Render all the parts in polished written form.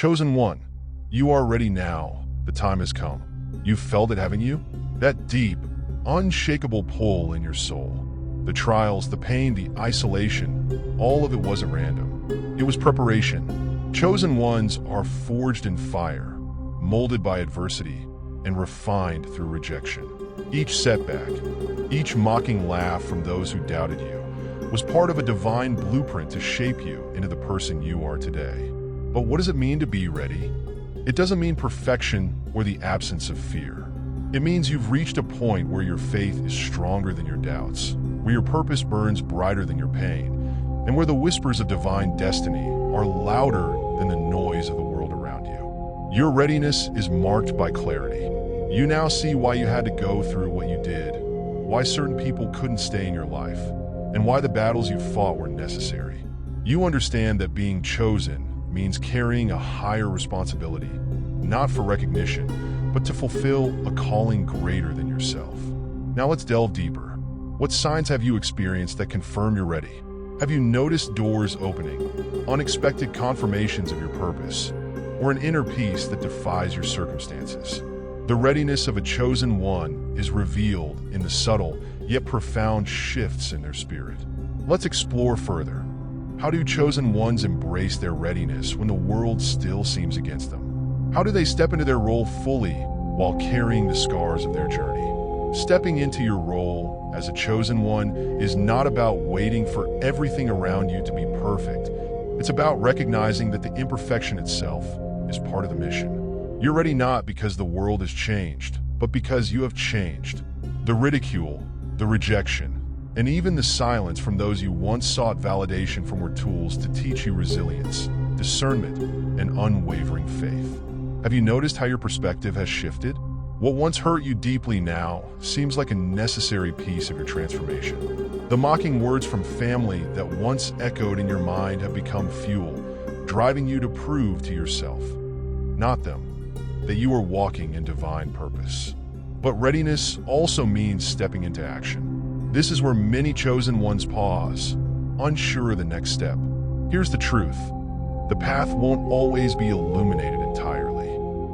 Chosen one, you are ready now. The time has come. You've felt it, haven't you? That deep, unshakable pull in your soul. The trials, the pain, the isolation, all of it wasn't random. It was preparation. Chosen ones are forged in fire, molded by adversity, and refined through rejection. Each setback, each mocking laugh from those who doubted you, was part of a divine blueprint to shape you into the person you are today. But what does it mean to be ready? It doesn't mean perfection or the absence of fear. It means you've reached a point where your faith is stronger than your doubts, where your purpose burns brighter than your pain, and where the whispers of divine destiny are louder than the noise of the world around you. Your readiness is marked by clarity. You now see why you had to go through what you did, why certain people couldn't stay in your life, and why the battles you fought were necessary. You understand that being chosen means carrying a higher responsibility, not for recognition, but to fulfill a calling greater than yourself. Now let's delve deeper. What signs have you experienced that confirm you're ready? Have you noticed doors opening, unexpected confirmations of your purpose, or an inner peace that defies your circumstances? The readiness of a chosen one is revealed in the subtle yet profound shifts in their spirit. Let's explore further. How do chosen ones embrace their readiness when the world still seems against them? How do they step into their role fully while carrying the scars of their journey? Stepping into your role as a chosen one is not about waiting for everything around you to be perfect. It's about recognizing that the imperfection itself is part of the mission. You're ready not because the world has changed, but because you have changed. The ridicule, the rejection, and even the silence from those you once sought validation from were tools to teach you resilience, discernment, and unwavering faith. Have you noticed how your perspective has shifted? What once hurt you deeply now seems like a necessary piece of your transformation. The mocking words from family that once echoed in your mind have become fuel, driving you to prove to yourself, not them, that you are walking in divine purpose. But readiness also means stepping into action. This is where many chosen ones pause, unsure of the next step. Here's the truth. The path won't always be illuminated entirely.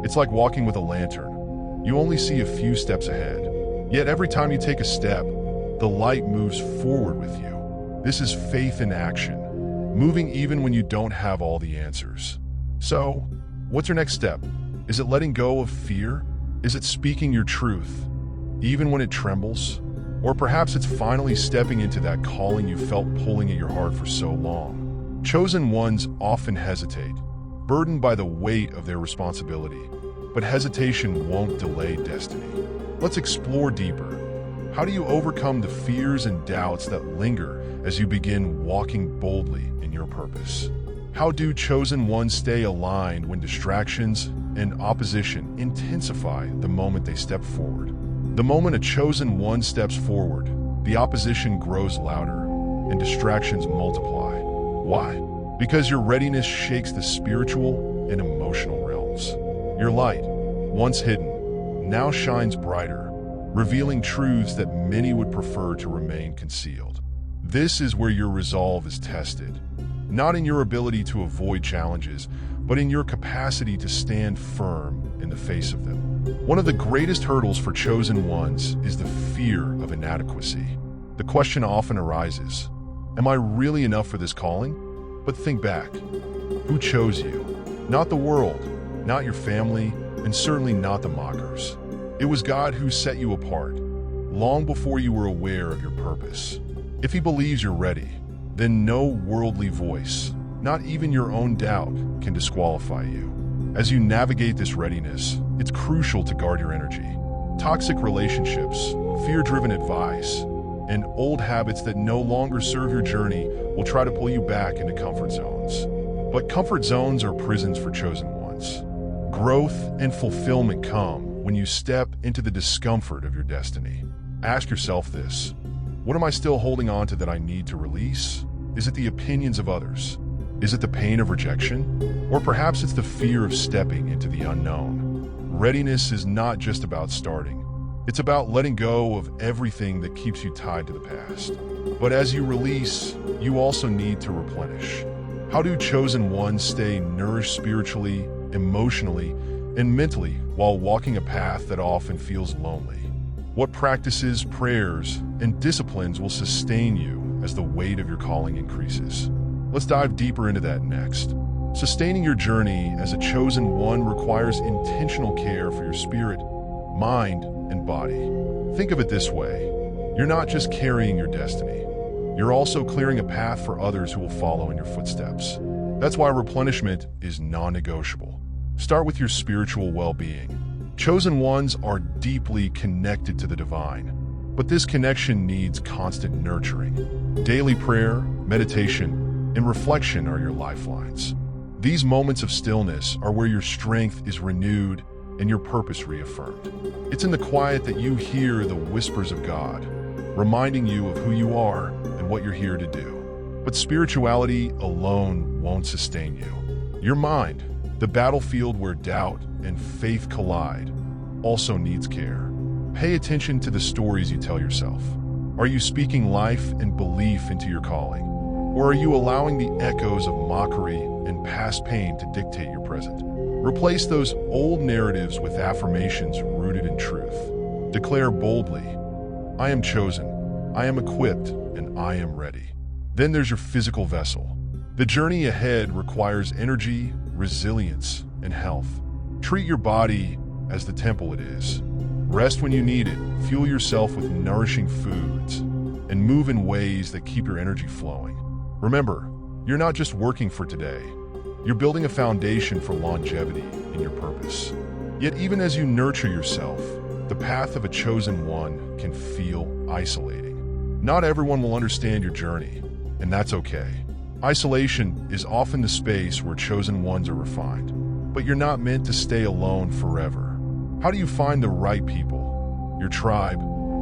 It's like walking with a lantern. You only see a few steps ahead. Yet every time you take a step, the light moves forward with you. This is faith in action, moving even when you don't have all the answers. So, what's your next step? Is it letting go of fear? Is it speaking your truth, even when it trembles? Or perhaps it's finally stepping into that calling you felt pulling at your heart for so long. Chosen ones often hesitate, burdened by the weight of their responsibility. But hesitation won't delay destiny. Let's explore deeper. How do you overcome the fears and doubts that linger as you begin walking boldly in your purpose? How do chosen ones stay aligned when distractions and opposition intensify the moment they step forward? The moment a chosen one steps forward, the opposition grows louder and distractions multiply. Why? Because your readiness shakes the spiritual and emotional realms. Your light, once hidden, now shines brighter, revealing truths that many would prefer to remain concealed. This is where your resolve is tested, not in your ability to avoid challenges, but in your capacity to stand firm in the face of them. One of the greatest hurdles for chosen ones is the fear of inadequacy. The question often arises, am I really enough for this calling? But think back. Who chose you? Not the world, not your family, and certainly not the mockers. It was God who set you apart, long before you were aware of your purpose. If He believes you're ready, then no worldly voice, not even your own doubt, can disqualify you. As you navigate this readiness, it's crucial to guard your energy. Toxic relationships, fear-driven advice, and old habits that no longer serve your journey will try to pull you back into comfort zones. But comfort zones are prisons for chosen ones. Growth and fulfillment come when you step into the discomfort of your destiny. Ask yourself this: what am I still holding on to that I need to release? Is it the opinions of others? Is it the pain of rejection? Or perhaps it's the fear of stepping into the unknown. Readiness is not just about starting. It's about letting go of everything that keeps you tied to the past. But as you release, you also need to replenish. How do chosen ones stay nourished spiritually, emotionally, and mentally while walking a path that often feels lonely? What practices, prayers, and disciplines will sustain you as the weight of your calling increases? Let's dive deeper into that next. Sustaining your journey as a chosen one requires intentional care for your spirit, mind, and body. Think of it this way. You're not just carrying your destiny. You're also clearing a path for others who will follow in your footsteps. That's why replenishment is non-negotiable. Start with your spiritual well-being. Chosen ones are deeply connected to the divine, but this connection needs constant nurturing. Daily prayer, meditation, and reflection are your lifelines. These moments of stillness are where your strength is renewed and your purpose reaffirmed. It's in the quiet that you hear the whispers of God, reminding you of who you are and what you're here to do. But spirituality alone won't sustain you. Your mind, the battlefield where doubt and faith collide, also needs care. Pay attention to the stories you tell yourself. Are you speaking life and belief into your calling? Or are you allowing the echoes of mockery and past pain to dictate your present? Replace those old narratives with affirmations rooted in truth. Declare boldly, I am chosen, I am equipped, and I am ready. Then there's your physical vessel. The journey ahead requires energy, resilience, and health. Treat your body as the temple it is. Rest when you need it, fuel yourself with nourishing foods, and move in ways that keep your energy flowing. Remember, you're not just working for today. You're building a foundation for longevity in your purpose. Yet even as you nurture yourself, the path of a chosen one can feel isolating. Not everyone will understand your journey, and that's okay. Isolation is often the space where chosen ones are refined, but you're not meant to stay alone forever. How do you find the right people, your tribe,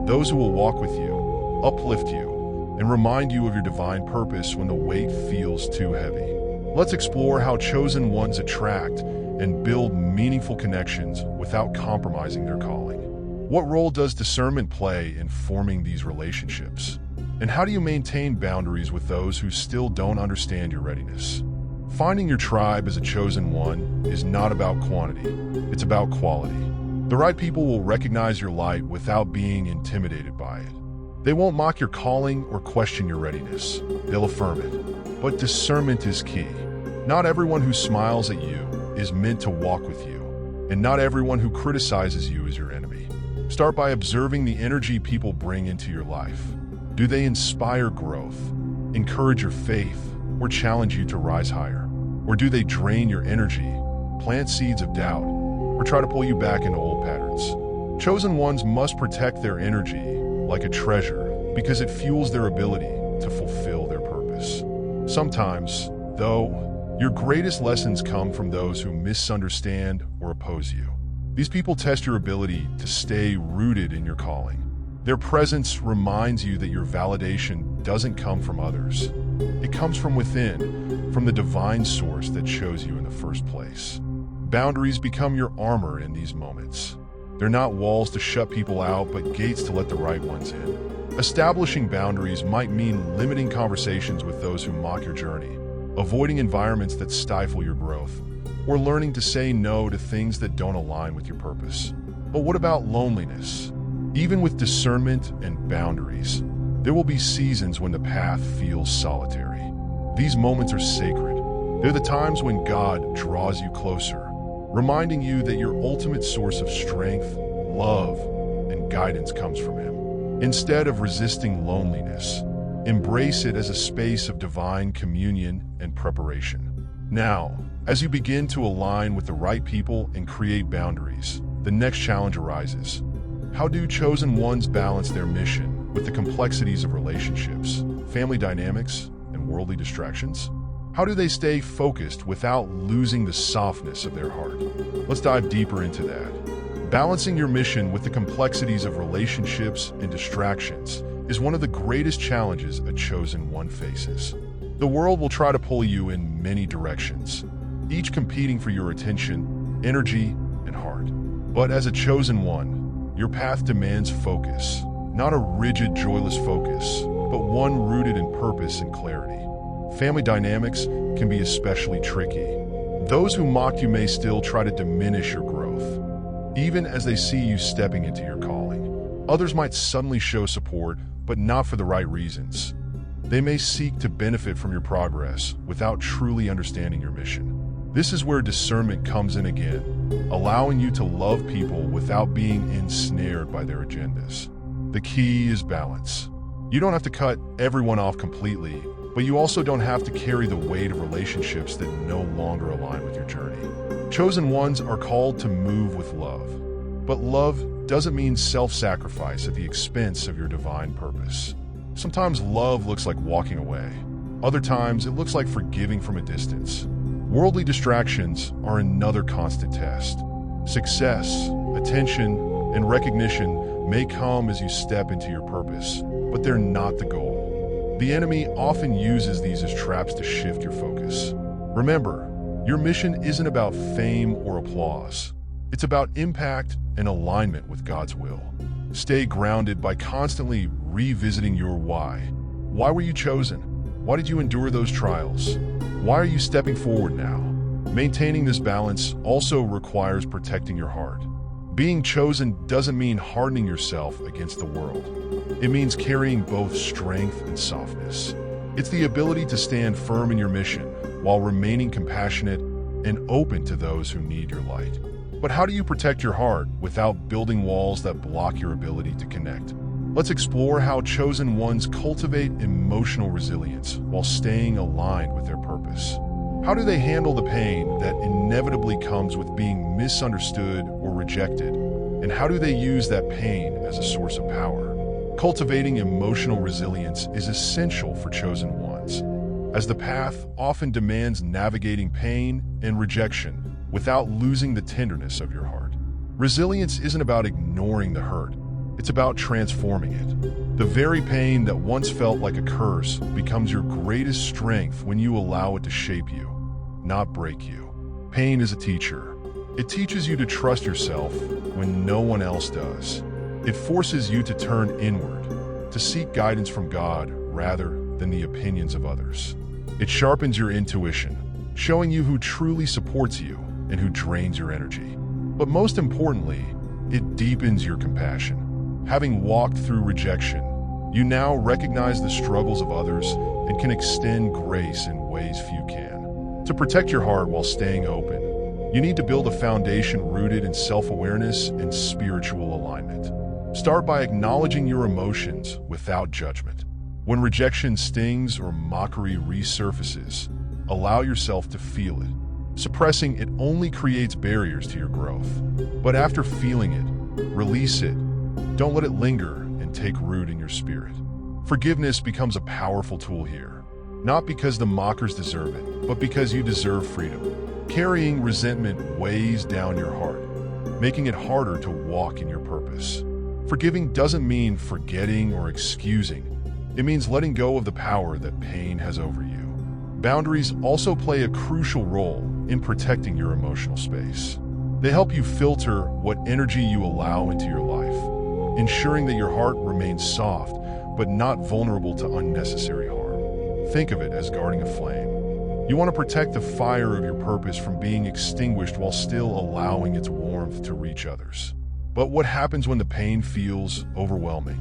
those who will walk with you, uplift you, and remind you of your divine purpose when the weight feels too heavy? Let's explore how chosen ones attract and build meaningful connections without compromising their calling. What role does discernment play in forming these relationships? And how do you maintain boundaries with those who still don't understand your readiness? Finding your tribe as a chosen one is not about quantity, it's about quality. The right people will recognize your light without being intimidated by it. They won't mock your calling or question your readiness. They'll affirm it. But discernment is key. Not everyone who smiles at you is meant to walk with you, and not everyone who criticizes you is your enemy. Start by observing the energy people bring into your life. Do they inspire growth, encourage your faith, or challenge you to rise higher? Or do they drain your energy, plant seeds of doubt, or try to pull you back into old patterns? Chosen ones must protect their energy like a treasure because it fuels their ability to fulfill their purpose. Sometimes, though, your greatest lessons come from those who misunderstand or oppose you. These people test your ability to stay rooted in your calling. Their presence reminds you that your validation doesn't come from others. It comes from within, from the divine source that chose you in the first place. Boundaries become your armor in these moments. They're not walls to shut people out, but gates to let the right ones in. Establishing boundaries might mean limiting conversations with those who mock your journey, avoiding environments that stifle your growth, or learning to say no to things that don't align with your purpose. But what about loneliness? Even with discernment and boundaries, there will be seasons when the path feels solitary. These moments are sacred. They're the times when God draws you closer, reminding you that your ultimate source of strength, love, and guidance comes from Him. Instead of resisting loneliness, embrace it as a space of divine communion and preparation. Now, as you begin to align with the right people and create boundaries, the next challenge arises. How do chosen ones balance their mission with the complexities of relationships, family dynamics, and worldly distractions? How do they stay focused without losing the softness of their heart? Let's dive deeper into that. Balancing your mission with the complexities of relationships and distractions is one of the greatest challenges a chosen one faces. The world will try to pull you in many directions, each competing for your attention, energy, and heart. But as a chosen one, your path demands focus, not a rigid, joyless focus, but one rooted in purpose and clarity. Family dynamics can be especially tricky. Those who mocked you may still try to diminish your growth, even as they see you stepping into your calling. Others might suddenly show support, but not for the right reasons. They may seek to benefit from your progress without truly understanding your mission. This is where discernment comes in again, allowing you to love people without being ensnared by their agendas. The key is balance. You don't have to cut everyone off completely, but you also don't have to carry the weight of relationships that no longer align with your journey. Chosen ones are called to move with love, but love doesn't mean self-sacrifice at the expense of your divine purpose. Sometimes love looks like walking away. Other times it looks like forgiving from a distance. Worldly distractions are another constant test. Success, attention, and recognition may come as you step into your purpose, but they're not the goal. The enemy often uses these as traps to shift your focus. Remember, your mission isn't about fame or applause. It's about impact and alignment with God's will. Stay grounded by constantly revisiting your why. Why were you chosen? Why did you endure those trials? Why are you stepping forward now? Maintaining this balance also requires protecting your heart. Being chosen doesn't mean hardening yourself against the world. It means carrying both strength and softness. It's the ability to stand firm in your mission while remaining compassionate and open to those who need your light. But how do you protect your heart without building walls that block your ability to connect? Let's explore how chosen ones cultivate emotional resilience while staying aligned with their purpose. How do they handle the pain that inevitably comes with being misunderstood or rejected? And how do they use that pain as a source of power? Cultivating emotional resilience is essential for chosen ones, as the path often demands navigating pain and rejection without losing the tenderness of your heart. Resilience isn't about ignoring the hurt. It's about transforming it. The very pain that once felt like a curse becomes your greatest strength when you allow it to shape you, not break you. Pain is a teacher. It teaches you to trust yourself when no one else does. It forces you to turn inward, to seek guidance from God rather than the opinions of others. It sharpens your intuition, showing you who truly supports you and who drains your energy. But most importantly, it deepens your compassion. Having walked through rejection, you now recognize the struggles of others and can extend grace in ways few can. To protect your heart while staying open, you need to build a foundation rooted in self-awareness and spiritual alignment. Start by acknowledging your emotions without judgment. When rejection stings or mockery resurfaces, allow yourself to feel it. Suppressing it only creates barriers to your growth. But after feeling it, release it. Don't let it linger and take root in your spirit. Forgiveness becomes a powerful tool here, not because the mockers deserve it, but because you deserve freedom. Carrying resentment weighs down your heart, making it harder to walk in your purpose. Forgiving doesn't mean forgetting or excusing. It means letting go of the power that pain has over you. Boundaries also play a crucial role in protecting your emotional space. They help you filter what energy you allow into your life, ensuring that your heart remains soft but not vulnerable to unnecessary harm. Think of it as guarding a flame. You want to protect the fire of your purpose from being extinguished while still allowing its warmth to reach others. But what happens when the pain feels overwhelming?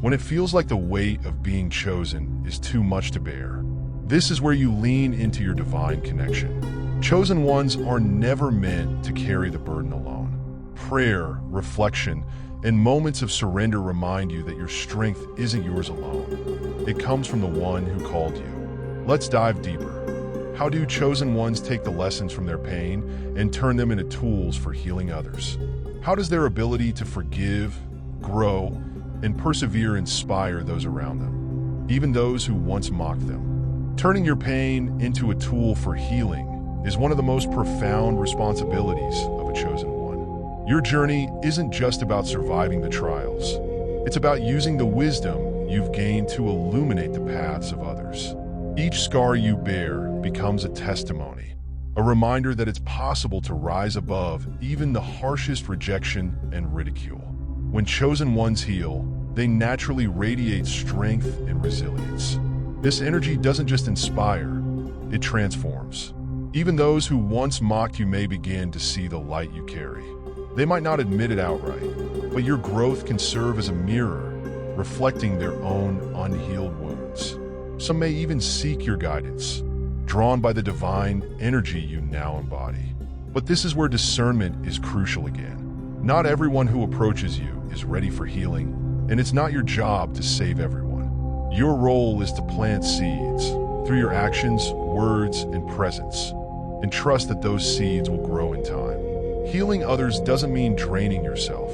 When it feels like the weight of being chosen is too much to bear? This is where you lean into your divine connection. Chosen ones are never meant to carry the burden alone. Prayer, reflection, and moments of surrender remind you that your strength isn't yours alone. It comes from the one who called you. Let's dive deeper. How do chosen ones take the lessons from their pain and turn them into tools for healing others? How does their ability to forgive, grow, and persevere inspire those around them, even those who once mocked them? Turning your pain into a tool for healing is one of the most profound responsibilities of a chosen one. Your journey isn't just about surviving the trials. It's about using the wisdom you've gained to illuminate the paths of others. Each scar you bear becomes a testimony, a reminder that it's possible to rise above even the harshest rejection and ridicule. When chosen ones heal, they naturally radiate strength and resilience. This energy doesn't just inspire, it transforms. Even those who once mocked you may begin to see the light you carry. They might not admit it outright, but your growth can serve as a mirror, reflecting their own unhealed wounds. Some may even seek your guidance, drawn by the divine energy you now embody. But this is where discernment is crucial again. Not everyone who approaches you is ready for healing, and it's not your job to save everyone. Your role is to plant seeds through your actions, words, and presence, and trust that those seeds will grow in time. Healing others doesn't mean draining yourself.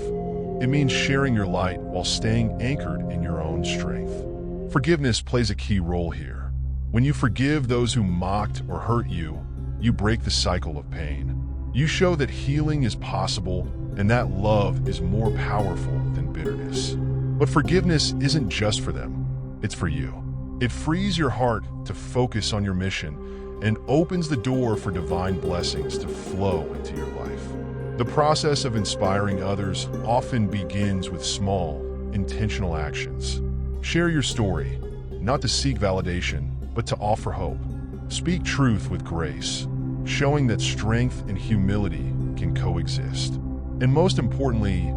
It means sharing your light while staying anchored in your own strength. Forgiveness plays a key role here. When you forgive those who mocked or hurt you, you break the cycle of pain. You show that healing is possible and that love is more powerful than bitterness. But forgiveness isn't just for them, it's for you. It frees your heart to focus on your mission and opens the door for divine blessings to flow into your life. The process of inspiring others often begins with small, intentional actions. Share your story, not to seek validation, but to offer hope. Speak truth with grace, showing that strength and humility can coexist. And most importantly,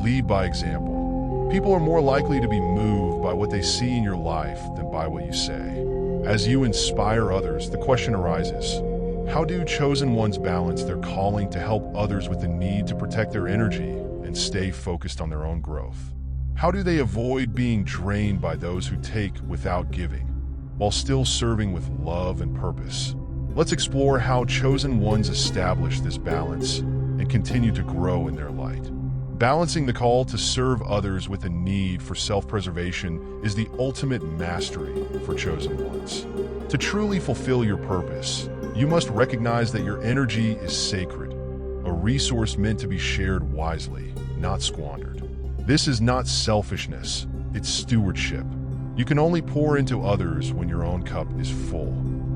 lead by example. People are more likely to be moved by what they see in your life than by what you say. As you inspire others, the question arises, how do chosen ones balance their calling to help others with the need to protect their energy and stay focused on their own growth? How do they avoid being drained by those who take without giving, while still serving with love and purpose? Let's explore how chosen ones establish this balance and continue to grow in their light. Balancing the call to serve others with the need for self-preservation is the ultimate mastery for chosen ones. To truly fulfill your purpose, you must recognize that your energy is sacred, a resource meant to be shared wisely, not squandered. This is not selfishness, it's stewardship. You can only pour into others when your own cup is full.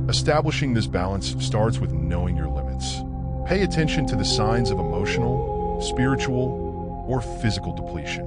Establishing this balance starts with knowing your limits. Pay attention to the signs of emotional, spiritual, or physical depletion.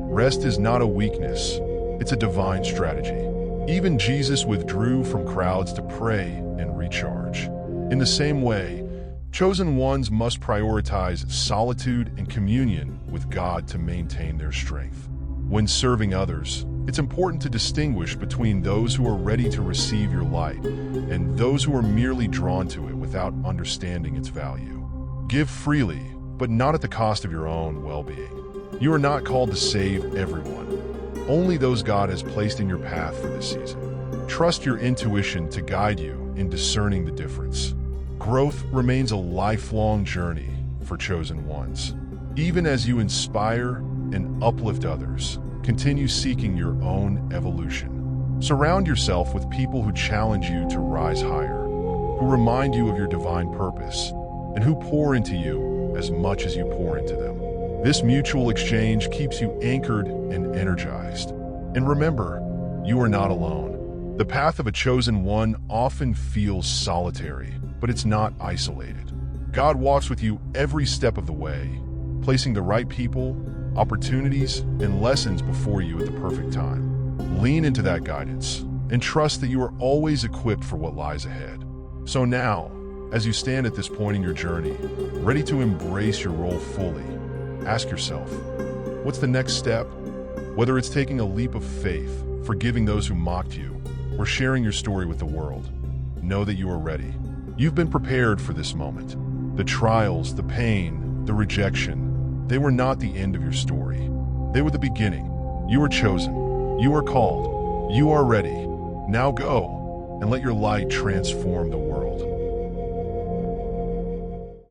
Rest is not a weakness, it's a divine strategy. Even Jesus withdrew from crowds to pray and recharge. In the same way, chosen ones must prioritize solitude and communion with God to maintain their strength. When serving others, it's important to distinguish between those who are ready to receive your light and those who are merely drawn to it without understanding its value. Give freely, but not at the cost of your own well-being. You are not called to save everyone, only those God has placed in your path for this season. Trust your intuition to guide you in discerning the difference. Growth remains a lifelong journey for chosen ones. Even as you inspire and uplift others, continue seeking your own evolution. Surround yourself with people who challenge you to rise higher, who remind you of your divine purpose, and who pour into you as much as you pour into them. This mutual exchange keeps you anchored and energized. And remember, you are not alone. The path of a chosen one often feels solitary, but it's not isolated. God walks with you every step of the way, placing the right people, opportunities, and lessons before you at the perfect time. Lean into that guidance and trust that you are always equipped for what lies ahead. So now, as you stand at this point in your journey, ready to embrace your role fully, ask yourself, what's the next step? Whether it's taking a leap of faith, forgiving those who mocked you, or sharing your story with the world, know that you are ready. You've been prepared for this moment. The trials, the pain, the rejection, they were not the end of your story. They were the beginning. You are chosen. You are called. You are ready. Now go and let your light transform the world.